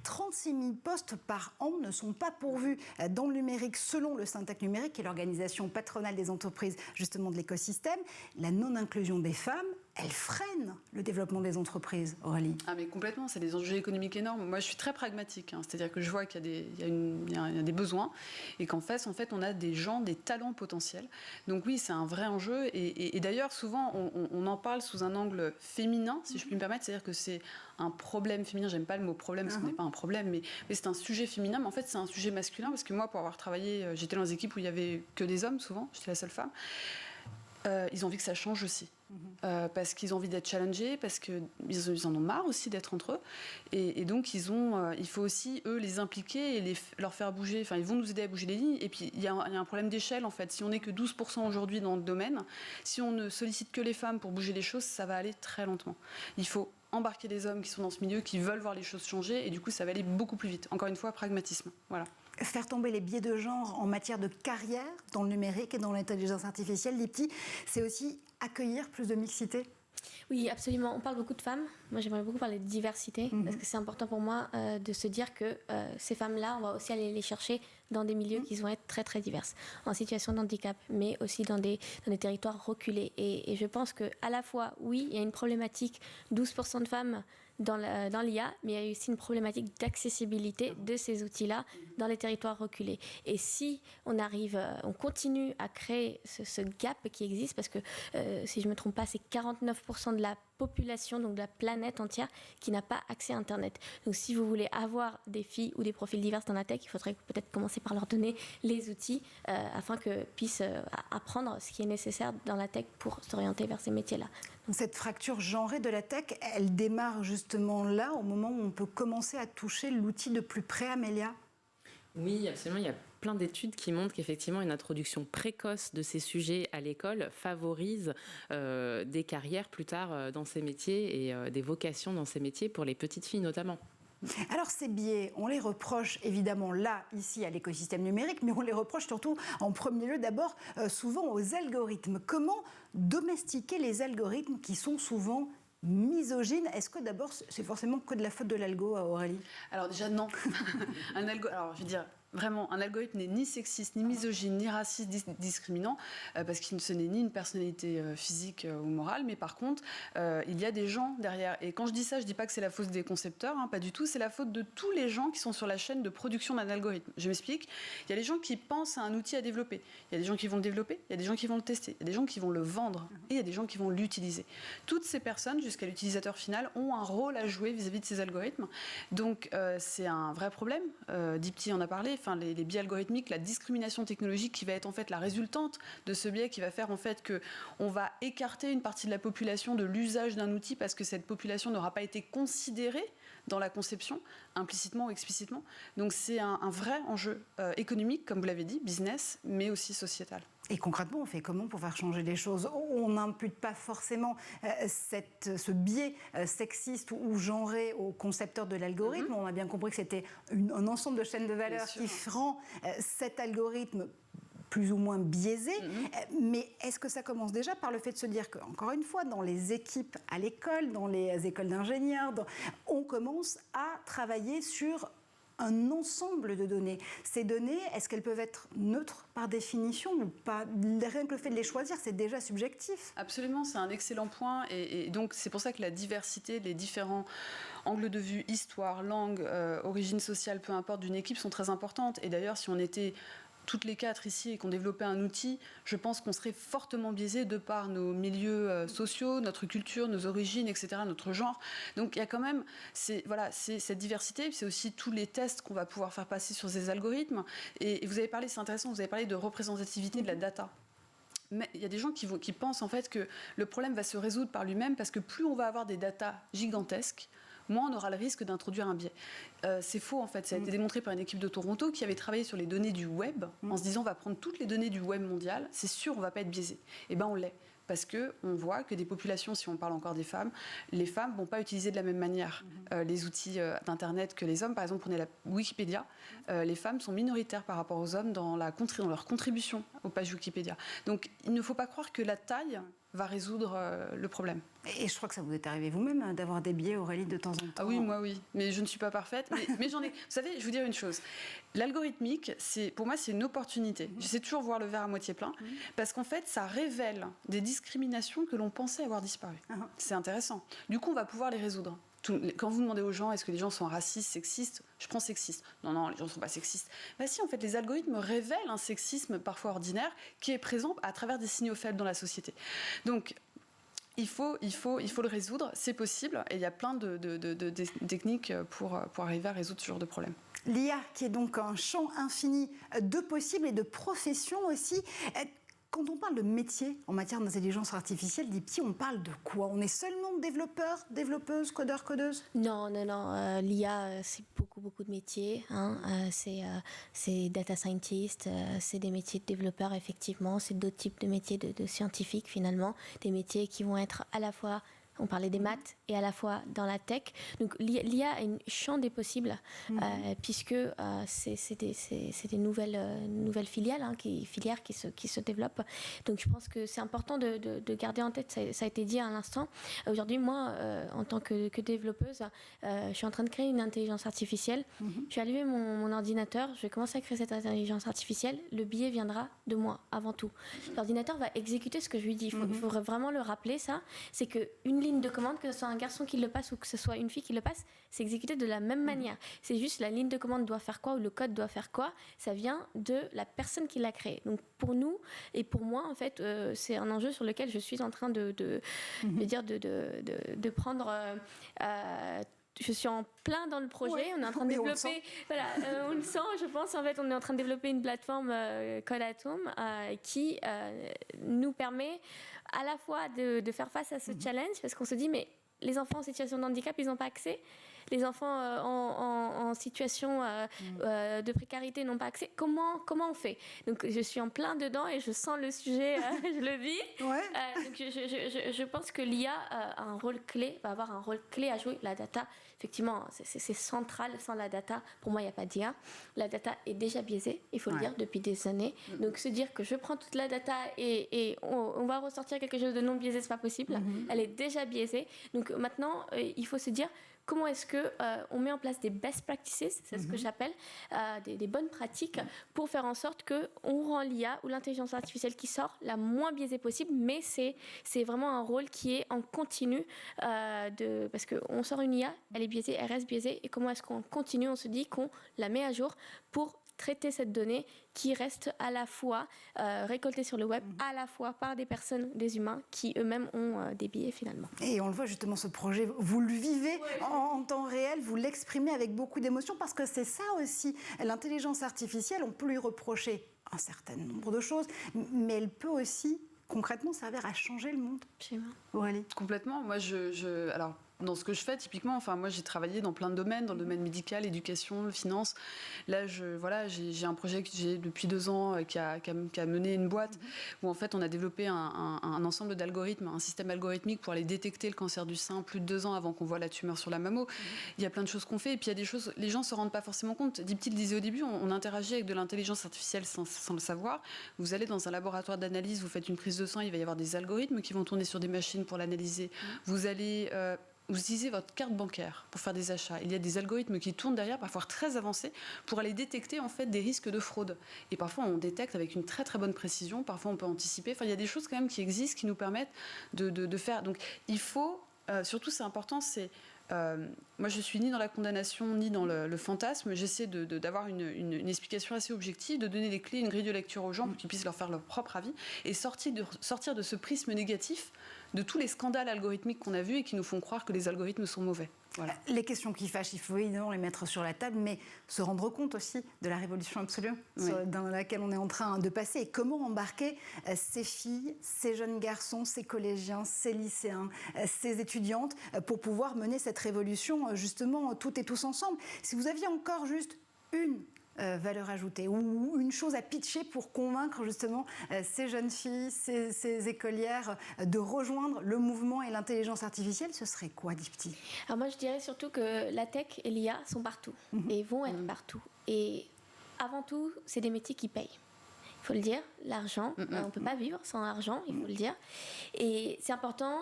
36 000 postes par an ne sont pas pourvus dans le numérique selon le Syntec numérique, qui est l'organisation patronale des entreprises justement de l'écosystème. La non-inclusion des femmes elle freine le développement des entreprises, Aurélie. Ah mais complètement, c'est des enjeux économiques énormes. Moi, je suis très pragmatique, c'est-à-dire que je vois qu'il y a des besoins et qu'en face, on a des gens, des talents potentiels. Donc oui, c'est un vrai enjeu et d'ailleurs, souvent, on en parle sous un angle féminin, si je puis me permettre, c'est-à-dire que c'est un problème féminin. J'aime pas le mot problème, parce qu'on n'est pas un problème, mais c'est un sujet féminin, mais en fait, c'est un sujet masculin, parce que moi, pour avoir travaillé, j'étais dans des équipes où il y avait que des hommes, souvent, j'étais la seule femme. Ils ont envie que ça change aussi. Parce qu'ils ont envie d'être challengés, parce qu'ils en ont marre aussi d'être entre eux. Et donc, il faut aussi, eux, les impliquer et leur faire bouger. Enfin, ils vont nous aider à bouger les lignes. Et puis, il y a un problème d'échelle, en fait. Si on n'est que 12% aujourd'hui dans le domaine, si on ne sollicite que les femmes pour bouger les choses, ça va aller très lentement. Il faut embarquer les hommes qui sont dans ce milieu, qui veulent voir les choses changer. Et du coup, ça va aller beaucoup plus vite. Encore une fois, pragmatisme. Voilà. Faire tomber les biais de genre en matière de carrière dans le numérique et dans l'intelligence artificielle, Dipti, c'est aussi accueillir plus de mixité? Oui, absolument. On parle beaucoup de femmes. Moi, j'aimerais beaucoup parler de diversité, parce que c'est important pour moi de se dire que ces femmes-là, on va aussi aller les chercher dans des milieux qui vont être très, très divers, en situation de handicap, mais aussi dans des territoires reculés. Et je pense qu'à la fois, oui, il y a une problématique, 12% de femmes dans l'IA, mais il y a aussi une problématique d'accessibilité de ces outils-là dans les territoires reculés. Et si on continue à créer ce gap qui existe, parce que si je ne me trompe pas, c'est 49% de la population, donc de la planète entière, qui n'a pas accès à Internet. Donc si vous voulez avoir des filles ou des profils divers dans la tech, il faudrait peut-être commencer par leur donner les outils afin qu'elles puissent apprendre ce qui est nécessaire dans la tech pour s'orienter vers ces métiers-là. Cette fracture genrée de la tech, elle démarre justement là, au moment où on peut commencer à toucher l'outil de plus près, Amélia? Oui, absolument. Il y a plein d'études qui montrent qu'effectivement une introduction précoce de ces sujets à l'école favorise des carrières plus tard dans ces métiers et des vocations dans ces métiers pour les petites filles notamment. Alors ces biais, on les reproche évidemment là, ici, à l'écosystème numérique, mais on les reproche surtout en premier lieu d'abord souvent aux algorithmes. Comment domestiquer les algorithmes qui sont souvent misogyne? Est-ce que d'abord c'est forcément que de la faute de l'algo, Aurélie? Alors déjà non. Alors je veux dire, vraiment, un algorithme n'est ni sexiste, ni misogyne, ni raciste, discriminant, parce qu'il ce n'est ni une personnalité physique ou morale, mais par contre, il y a des gens derrière. Et quand je dis ça, je ne dis pas que c'est la faute des concepteurs, pas du tout, c'est la faute de tous les gens qui sont sur la chaîne de production d'un algorithme. Je m'explique, il y a les gens qui pensent à un outil à développer, il y a des gens qui vont le développer, il y a des gens qui vont le tester, il y a des gens qui vont le vendre, et il y a des gens qui vont l'utiliser. Toutes ces personnes, jusqu'à l'utilisateur final, ont un rôle à jouer vis-à-vis de ces algorithmes. Donc c'est un vrai problème, Dipti en a parlé, les biais algorithmiques, la discrimination technologique qui va être en fait la résultante de ce biais qui va faire en fait qu'on va écarter une partie de la population de l'usage d'un outil parce que cette population n'aura pas été considérée dans la conception, implicitement ou explicitement. Donc c'est un vrai enjeu économique, comme vous l'avez dit, business, mais aussi sociétal. Et concrètement, on fait comment pour faire changer les choses? On n'impute pas forcément ce biais sexiste ou genré aux concepteurs de l'algorithme. On a bien compris que c'était un ensemble de chaînes de valeur qui rend cet algorithme plus ou moins biaisé. Mais est-ce que ça commence déjà par le fait de se dire qu'encore une fois, dans les équipes à l'école, dans les écoles d'ingénieurs, on commence à travailler sur un ensemble de données. Ces données, est-ce qu'elles peuvent être neutres par définition ou pas? Rien que le fait de les choisir, c'est déjà subjectif. Absolument, c'est un excellent point. Et donc, c'est pour ça que la diversité, les différents angles de vue, histoire, langue, origine sociale, peu importe, d'une équipe sont très importantes. Et d'ailleurs, si on était toutes les quatre ici et qu'on développait un outil, je pense qu'on serait fortement biaisé de par nos milieux sociaux, notre culture, nos origines, etc., notre genre. Donc il y a quand même c'est cette diversité, c'est aussi tous les tests qu'on va pouvoir faire passer sur ces algorithmes. Et vous avez parlé, c'est intéressant, vous avez parlé de représentativité de la data. Mais il y a des gens qui pensent en fait que le problème va se résoudre par lui-même parce que plus on va avoir des datas gigantesques, moins on aura le risque d'introduire un biais. C'est faux en fait, ça a été démontré par une équipe de Toronto qui avait travaillé sur les données du web en se disant on va prendre toutes les données du web mondial, c'est sûr on ne va pas être biaisé. Et bien on l'est. Parce qu'on voit que des populations, si on parle encore des femmes, les femmes ne vont pas utiliser de la même manière les outils d'Internet que les hommes. Par exemple, prenez la Wikipédia, les femmes sont minoritaires par rapport aux hommes dans leur contribution aux pages Wikipédia. Donc il ne faut pas croire que la taille va résoudre le problème. Et je crois que ça vous est arrivé vous-même d'avoir des biais, Aurélie, de temps en temps. Ah oui, moi oui, mais je ne suis pas parfaite. Mais j'en ai. Vous savez, je vais vous dire une chose. L'algorithmique, pour moi, c'est une opportunité. J'essaie toujours de voir le verre à moitié plein, parce qu'en fait, ça révèle des discriminations que l'on pensait avoir disparu. C'est intéressant. Du coup, on va pouvoir les résoudre. Quand vous demandez aux gens, est-ce que les gens sont racistes, sexistes, je prends sexiste. Non, les gens ne sont pas sexistes. Bah si, en fait, les algorithmes révèlent un sexisme parfois ordinaire qui est présent à travers des signaux faibles dans la société. Donc, il faut le résoudre, c'est possible, et il y a plein de techniques pour arriver à résoudre ce genre de problème. L'IA, qui est donc un champ infini de possibles et de professions aussi. Quand on parle de métier en matière d'intelligence artificielle, Dipti, on parle de quoi? On est seulement développeurs, développeuses, codeurs, codeuses? Non. L'IA, c'est beaucoup de métiers. C'est data scientist, c'est des métiers de développeurs, effectivement. C'est d'autres types de métiers de scientifiques, finalement. Des métiers qui vont être à la fois... On parlait des maths et à la fois dans la tech. Donc l'IA a un champ des possibles puisque c'est des nouvelles filières qui se développent. Donc je pense que c'est important de garder en tête, ça a été dit à l'instant. Aujourd'hui, moi, en tant que développeuse, je suis en train de créer une intelligence artificielle. Je vais allumer mon ordinateur, je vais commencer à créer cette intelligence artificielle. Le biais viendra de moi, avant tout. L'ordinateur va exécuter ce que je lui dis. Il faut vraiment le rappeler, ça. C'est qu'une ligne de commande, que ce soit un garçon qui le passe ou que ce soit une fille qui le passe, c'est exécuté de la même manière. C'est juste la ligne de commande doit faire quoi ou le code doit faire quoi, ça vient de la personne qui l'a créé. Donc pour nous et pour moi, en fait, c'est un enjeu sur lequel je suis en train de prendre... je suis en plein dans le projet, on est en train de développer, on le sent, je pense, en fait, on est en train de développer une plateforme Codatum qui nous permet à la fois de faire face à ce challenge, parce qu'on se dit, mais les enfants en situation de handicap, ils n'ont pas accès. Les enfants en situation de précarité n'ont pas accès. Comment on fait? Donc je suis en plein dedans et je sens le sujet, je le vis. Donc je pense que l'IA va avoir un rôle clé à jouer. La data, effectivement, c'est central. Sans la data, pour moi, il n'y a pas d'IA. La data est déjà biaisée, il faut le dire, depuis des années. Donc se dire que je prends toute la data et on va ressortir quelque chose de non biaisé, c'est pas possible. Elle est déjà biaisée. Donc maintenant, il faut se dire comment est-ce qu'on met en place des best practices, c'est ce que j'appelle, des bonnes pratiques pour faire en sorte qu'on rend l'IA ou l'intelligence artificielle qui sort la moins biaisée possible, mais c'est vraiment un rôle qui est en continu, parce qu'on sort une IA, elle est biaisée, elle reste biaisée, et comment est-ce qu'on continue, on se dit qu'on la met à jour pour traiter cette donnée qui reste à la fois récoltée sur le web, à la fois par des personnes, des humains, qui eux-mêmes ont des biais finalement. Et on le voit justement, ce projet, vous le vivez en temps réel, vous l'exprimez avec beaucoup d'émotion, parce que c'est ça aussi, l'intelligence artificielle, on peut lui reprocher un certain nombre de choses, mais elle peut aussi concrètement servir à changer le monde. Aurélie? Complètement. Moi, alors, dans ce que je fais, typiquement, moi j'ai travaillé dans plein de domaines, dans le domaine médical, éducation, finance. Là, j'ai un projet que j'ai depuis 2 ans qui a mené une boîte où en fait on a développé un ensemble d'algorithmes, un système algorithmique pour aller détecter le cancer du sein plus de 2 ans avant qu'on voit la tumeur sur la mammo. Il y a plein de choses qu'on fait, et puis il y a des choses, les gens ne se rendent pas forcément compte. Dipti le disait au début, on interagit avec de l'intelligence artificielle sans le savoir. Vous allez dans un laboratoire d'analyse, vous faites une prise de sang, il va y avoir des algorithmes qui vont tourner sur des machines pour l'analyser. Vous allez... vous utilisez votre carte bancaire pour faire des achats. Il y a des algorithmes qui tournent derrière, parfois très avancés, pour aller détecter en fait des risques de fraude. Et parfois on détecte avec une très très bonne précision. Parfois on peut anticiper. Enfin, il y a des choses quand même qui existent, qui nous permettent de faire. Donc il faut, surtout c'est important, c'est moi je suis ni dans la condamnation ni dans le fantasme. J'essaie d'avoir une explication assez objective, de donner des clés, une grille de lecture aux gens pour qu'ils puissent leur faire leur propre avis et sortir de ce prisme négatif de tous les scandales algorithmiques qu'on a vus et qui nous font croire que les algorithmes sont mauvais. Voilà. Les questions qui fâchent, il faut évidemment les mettre sur la table, mais se rendre compte aussi de la révolution absolue dans laquelle on est en train de passer, et comment embarquer ces filles, ces jeunes garçons, ces collégiens, ces lycéens, ces étudiantes pour pouvoir mener cette révolution justement toutes et tous ensemble. Si vous aviez encore juste une valeur ajoutée ou une chose à pitcher pour convaincre justement ces jeunes filles, ces écolières de rejoindre le mouvement et l'intelligence artificielle, ce serait quoi, Dipti? Alors moi je dirais surtout que la tech et l'IA sont partout et vont être partout. Et avant tout, c'est des métiers qui payent. Il faut le dire, l'argent. On ne peut pas vivre sans argent, il faut le dire. Et c'est important,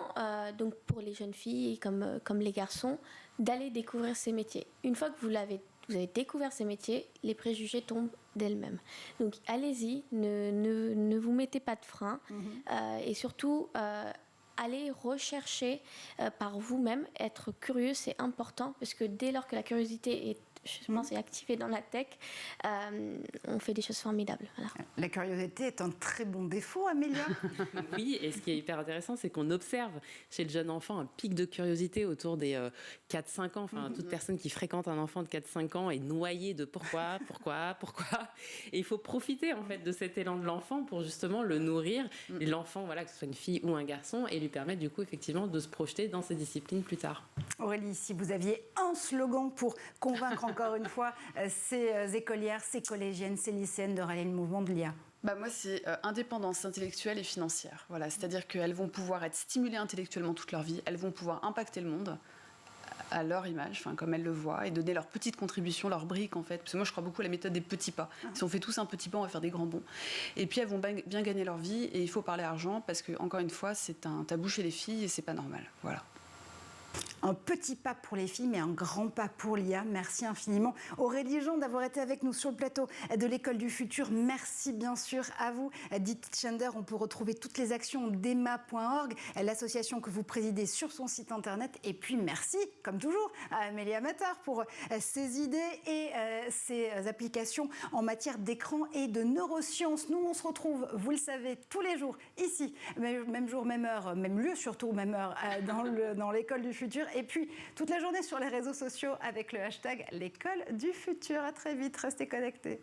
donc pour les jeunes filles comme les garçons, d'aller découvrir ces métiers. Une fois que vous avez découvert ces métiers, les préjugés tombent d'elles-mêmes. Donc allez-y, ne vous mettez pas de frein et surtout allez rechercher par vous-même, être curieux, c'est important parce que dès lors que la curiosité est activée dans la tech, on fait des choses formidables. Voilà. La curiosité est un très bon défaut, Amélia. Oui, et ce qui est hyper intéressant, c'est qu'on observe chez le jeune enfant un pic de curiosité autour des 4-5 ans. Enfin, toute personne qui fréquente un enfant de 4-5 ans est noyée de pourquoi. Et il faut profiter en fait de cet élan de l'enfant pour justement le nourrir. Et l'enfant, voilà, que ce soit une fille ou un garçon, et lui permettre du coup effectivement de se projeter dans ces disciplines plus tard. Aurélie, si vous aviez un slogan pour convaincre encore une fois ces écolières, ces collégiennes, ces lycéennes de rallier le mouvement de l'IA. Moi, c'est indépendance intellectuelle et financière. Voilà, c'est-à-dire qu'elles vont pouvoir être stimulées intellectuellement toute leur vie, elles vont pouvoir impacter le monde à leur image, comme elles le voient, et donner leur petite contribution, leur brique en fait. Parce que moi, je crois beaucoup à la méthode des petits pas. Si on fait tous un petit pas, on va faire des grands bonds. Et puis, elles vont bien gagner leur vie, et il faut parler argent, parce que, encore une fois, c'est un tabou chez les filles, et c'est pas normal. Voilà. Un petit pas pour les filles, mais un grand pas pour l'IA. Merci infiniment Aurélie Jean d'avoir été avec nous sur le plateau de l'École du Futur. Merci bien sûr à vous, Dith Chender. On peut retrouver toutes les actions d'Emma.org, l'association que vous présidez, sur son site internet. Et puis merci, comme toujours, à Amélia Matar pour ses idées et ses applications en matière d'écran et de neurosciences. Nous, on se retrouve, vous le savez, tous les jours, ici, même jour, même heure, même lieu surtout, même heure, dans l'École du Futur. Et puis, toute la journée sur les réseaux sociaux avec le hashtag l'École du Futur. À très vite, restez connectés.